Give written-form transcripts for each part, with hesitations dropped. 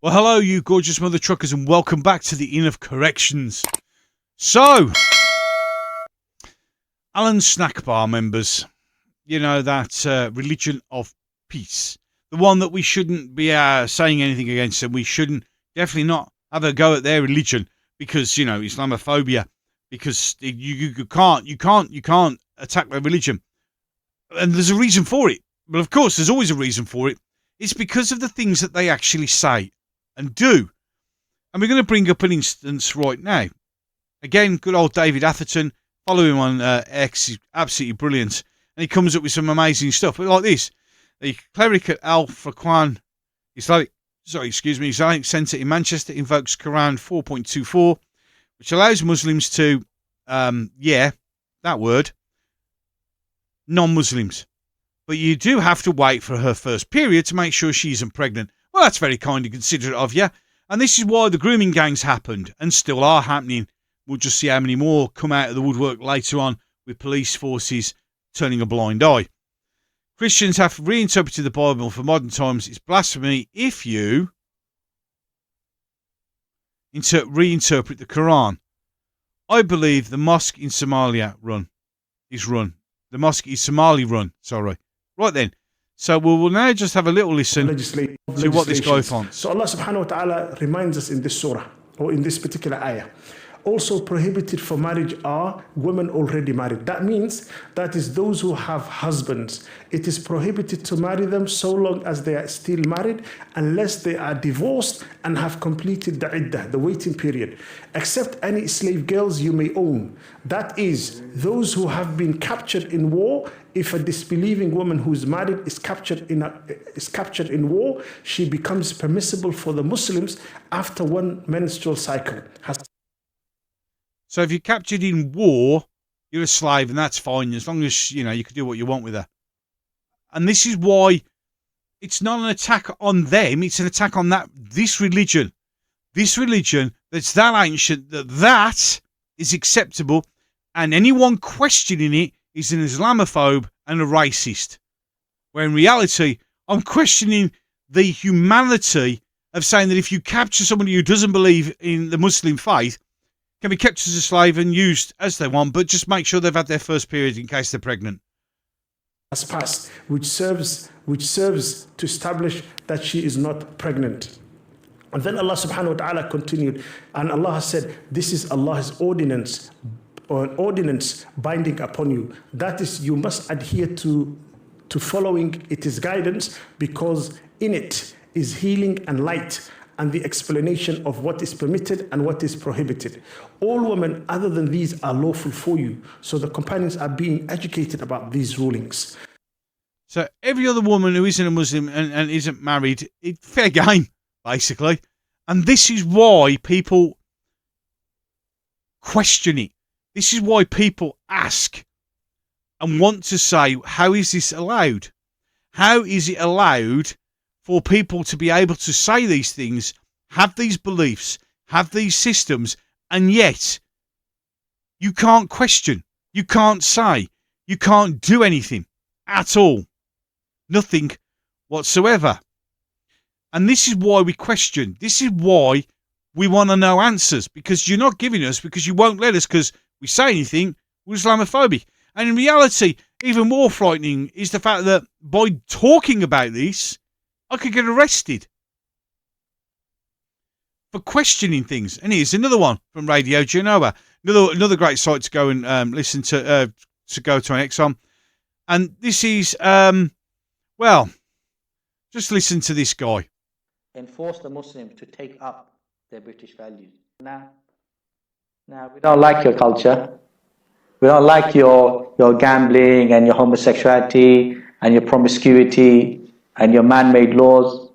Well, hello, you gorgeous mother truckers, and welcome back to the Inn of Corrections. So, Allans Snack Bar members, you know, that religion of peace, the one that we shouldn't be saying anything against, and we shouldn't definitely not have a go at their religion because, you know, Islamophobia, because you can't attack their religion. And there's a reason for it. But of course, there's always a reason for it. It's because of the things that they actually say and do. And we're going to bring up an instance right now. Again, good old David Atherton. Follow him on X. He's absolutely brilliant. And he comes up with some amazing stuff. But like this, the cleric at Al Furqan Islamic Centre in Manchester invokes Quran 4.24, which allows Muslims to, that word, non-Muslims. But you do have to wait for her first period to make sure she isn't pregnant. Well, that's very kind and considerate of you. And this is why the grooming gangs happened and still are happening. We'll just see how many more come out of the woodwork later on with police forces turning a blind eye. Christians have reinterpreted the Bible for modern times. It's blasphemy if you reinterpret the Quran. I believe the mosque in Somalia is run. The mosque is Somali run, sorry. Right then. So we will now just have a little listen to what this guy finds. So Allah subhanahu wa ta'ala reminds us in this surah, or in this particular ayah, also prohibited for marriage are women already married. That means that is those who have husbands. It is prohibited to marry them so long as they are still married, unless they are divorced and have completed the iddah, the waiting period. Except any slave girls you may own. That is those who have been captured in war. If a disbelieving woman who is married is captured in war, she becomes permissible for the Muslims after one menstrual cycle. So if you're captured in war, you're a slave, and that's fine, as long as, you know, you can do what you want with her. And this is why it's not an attack on them, it's an attack on this religion. This religion that's that ancient, that is acceptable, and anyone questioning it is an Islamophobe and a racist. Where in reality, I'm questioning the humanity of saying that if you capture somebody who doesn't believe in the Muslim faith, can be kept as a slave and used as they want, but just make sure they've had their first period in case they're pregnant. Has passed, which serves to establish that she is not pregnant. And then Allah subhanahu wa ta'ala continued, and Allah said, this is Allah's ordinance, or an ordinance binding upon you. That is, you must adhere to following its guidance, because in it is healing and light, and the explanation of what is permitted and what is prohibited. All women other than these are lawful for you. So the companions are being educated about these rulings. So every other woman who isn't a Muslim and isn't married, fair game, basically. And this is why people question it. This is why people ask and want to say, how is this allowed? How is it allowed for people to be able to say these things, have these beliefs, have these systems, and yet you can't question, you can't say, you can't do anything at all. Nothing whatsoever. And this is why we question. This is why we want to know answers, because you're not giving us, because you won't let us, because we say anything, we're Islamophobic. And in reality, even more frightening is the fact that by talking about this, I could get arrested for questioning things. And here's another one from Radio Genoa, another great site to go and listen to go to an X on. And this is, well, just listen to this guy. Enforce the Muslims to take up their British values. Now, we don't like your culture. We don't like your gambling and your homosexuality and your promiscuity and your man-made laws.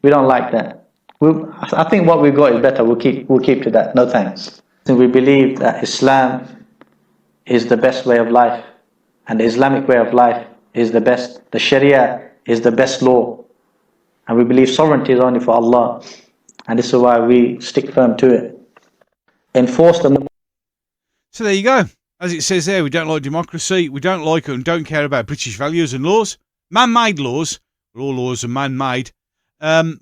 We don't like that. I think what we've got is better. We'll keep to that. No thanks. We believe that Islam is the best way of life, and the Islamic way of life is the best. The Sharia is the best law, and we believe sovereignty is only for Allah, and this is why we stick firm to it. Enforce the. So there you go. As it says there, we don't like democracy. We don't like and don't care about British values and laws, man-made laws. All laws are man-made.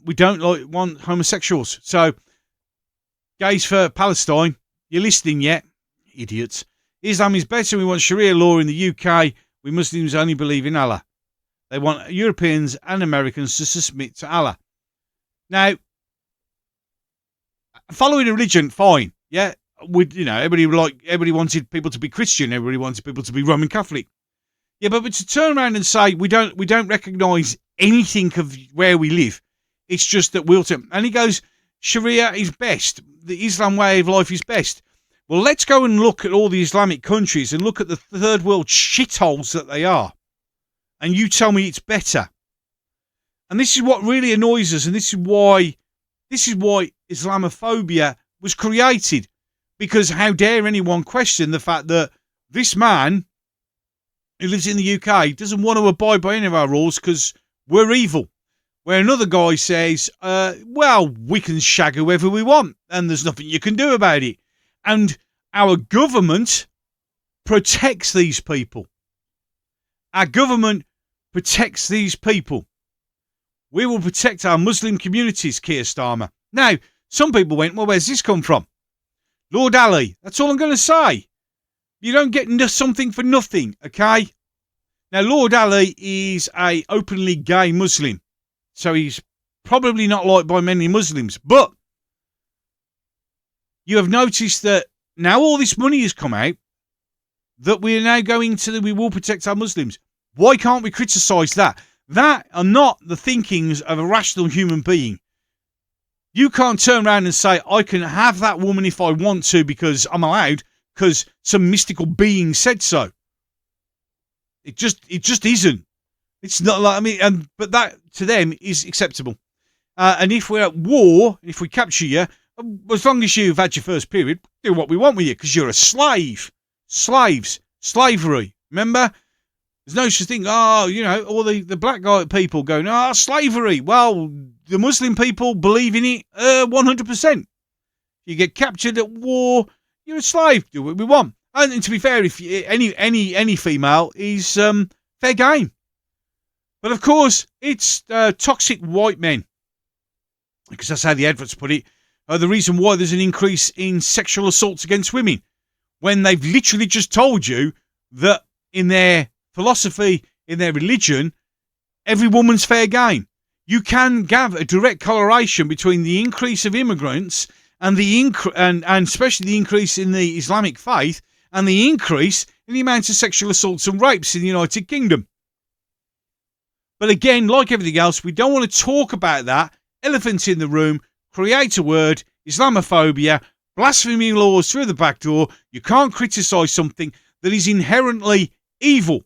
we don't want homosexuals. So, gays for Palestine, you're listening yet? Idiots. Islam is better. We want Sharia law in the UK. We Muslims only believe in Allah. They want Europeans and Americans to submit to Allah. Now, following a religion, fine. Yeah, everybody wanted people to be Christian. Everybody wanted people to be Roman Catholic. Yeah, but to turn around and say we don't recognise anything of where we live, it's just that we'll. And he goes, Sharia is best. The Islam way of life is best. Well, let's go and look at all the Islamic countries and look at the third world shitholes that they are. And you tell me it's better. And this is what really annoys us, and this is why Islamophobia was created. Because how dare anyone question the fact that this man who lives in the UK doesn't want to abide by any of our rules because we're evil. Where another guy says, well, we can shag whoever we want and there's nothing you can do about it. And our government protects these people. Our government protects these people. We will protect our Muslim communities, Keir Starmer. Now, some people went, well, where's this come from? Lord Ali, that's all I'm going to say. You don't get something for nothing, okay? Now, Lord Ali is a openly gay Muslim. So he's probably not liked by many Muslims. But you have noticed that now all this money has come out that we are now going to, we will protect our Muslims. Why can't we criticise that? That are not the thinkings of a rational human being. You can't turn around and say, I can have that woman if I want to because I'm allowed, because some mystical being said so. It just isn't. It's not like, but that to them is acceptable. And if we're at war, if we capture you, as long as you've had your first period, do what we want with you because you're a slave. Slavery. Remember? There's no such thing, all the black guy people going, slavery. Well, the Muslim people believe in it 100%. You get captured at war, you're a slave. Do what we want. And to be fair, if any female is fair game. But of course, it's toxic white men. Because that's how the adverts put it. The reason why there's an increase in sexual assaults against women. When they've literally just told you that in their philosophy, in their religion, every woman's fair game. You can have a direct correlation between the increase of immigrants and and especially the increase in the Islamic faith and the increase in the amount of sexual assaults and rapes in the United Kingdom. But again, like everything else, we don't want to talk about that. Elephant in the room, create a word, Islamophobia, blasphemy laws through the back door. You can't criticise something that is inherently evil.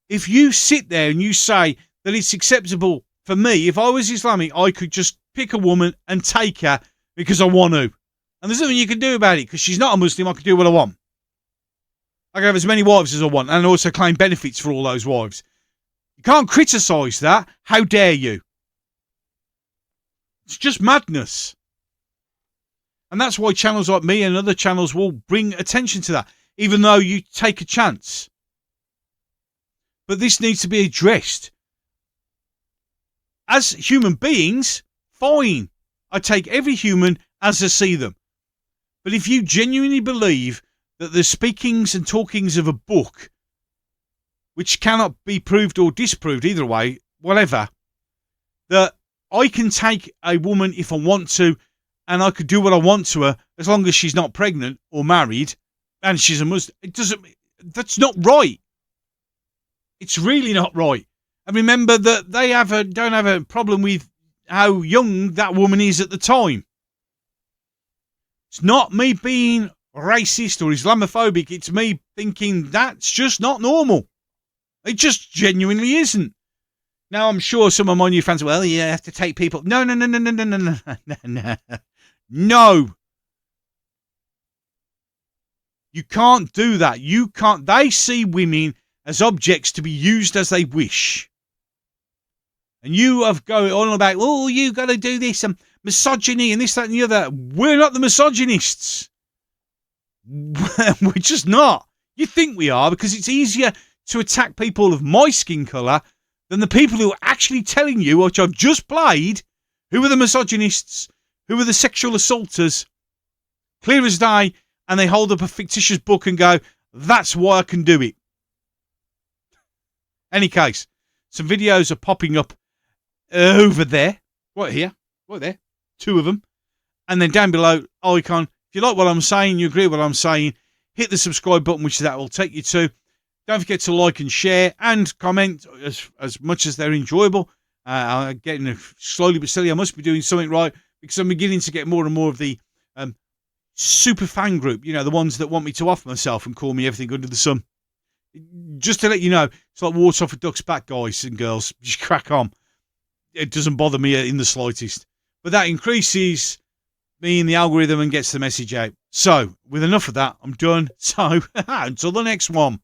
If you sit there and you say that it's acceptable for me, if I was Islamic, I could just pick a woman and take her because I want to. And there's nothing you can do about it because she's not a Muslim, I can do what I want. I can have as many wives as I want and also claim benefits for all those wives. You can't criticise that. How dare you? It's just madness. And that's why channels like me and other channels will bring attention to that, even though you take a chance. But this needs to be addressed. As human beings, fine. I take every human as I see them. But if you genuinely believe that the speakings and talkings of a book, which cannot be proved or disproved either way, whatever, that I can take a woman if I want to, and I could do what I want to her as long as she's not pregnant or married, and she's a Muslim. That's not right. It's really not right. And remember that they don't have a problem with how young that woman is at the time. It's not me being racist or Islamophobic. It's me thinking that's just not normal. It just genuinely isn't. Now, I'm sure some of my new fans, well, you have to take people. No. No. You can't do that. You can't. They see women as objects to be used as they wish. And you have going on about, oh, you got to do this and misogyny and this, that and the other. We're not the misogynists. We're just not. You think we are because it's easier to attack people of my skin colour than the people who are actually telling you, which I've just played, who are the misogynists, who are the sexual assaulters, clear as day, and they hold up a fictitious book and go, that's why I can do it. Any case, some videos are popping up over there, right here, right there, 2 of them. And then down below, icon, if you like what I'm saying, you agree with what I'm saying, hit the subscribe button, which that will take you to. Don't forget to like and share and comment as much as they're enjoyable. I'm getting slowly but steadily, I must be doing something right, because I'm beginning to get more and more of the super fan group, the ones that want me to off myself and call me everything under the sun. Just to let you know, it's like water off a duck's back, guys and girls. Just crack on. It doesn't bother me in the slightest. But that increases me in the algorithm and gets the message out. So, with enough of that, I'm done. So, until the next one.